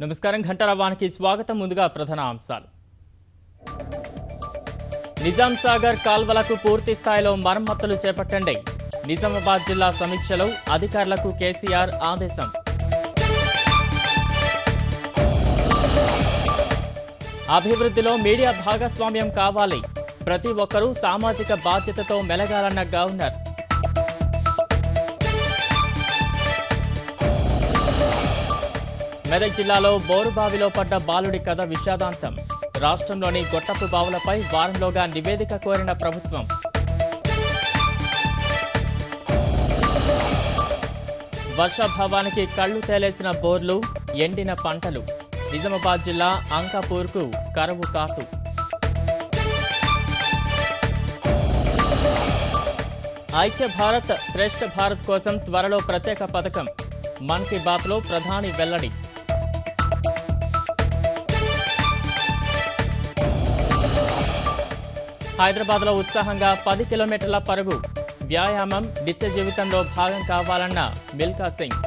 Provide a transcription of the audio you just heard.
నమస్కారం ఘంటారావానికి స్వాగతం. ముందుగా ప్రధాన అంశాలు. నిజాం సాగర్ కాల్వలకు పూర్తి స్థాయిలో మరమ్మతులు చేపట్టండి. నిజామాబాద్ జిల్లా సమీక్షలో అధికారులకు కేసీఆర్ ఆదేశం. అభివృద్ధిలో మీడియా భాగస్వామ్యం కావాలి. ప్రతి ఒక్కరూ సామాజిక బాధ్యతతో మెలగాలన్న గవర్నర్. మెదక్ జిల్లాలో బోరుబావిలో పడ్డ బాలుడి కథ విషాదాంతం. రాష్ట్రంలోని గొట్టపు బావులపై వారంలోగా నివేదిక కోరిన ప్రభుత్వం. వర్షాభావానికి కళ్లు తేలేసిన బోర్లు, ఎండిన పంటలు. నిజామాబాద్ జిల్లా అంకాపూర్కు కరువు కాటు. ఐక్య భారత్ శ్రేష్ఠ భారత్ కోసం త్వరలో ప్రత్యేక పథకం. మన్ కీ బాత్లో ప్రధాని వెల్లడి. హైదరాబాద్లో ఉత్సాహంగా 10 కిలోమీటర్ల పరుగు. వ్యాయామం నిత్య జీవితంలో భాగం కావాలన్న మిల్కా సింగ్.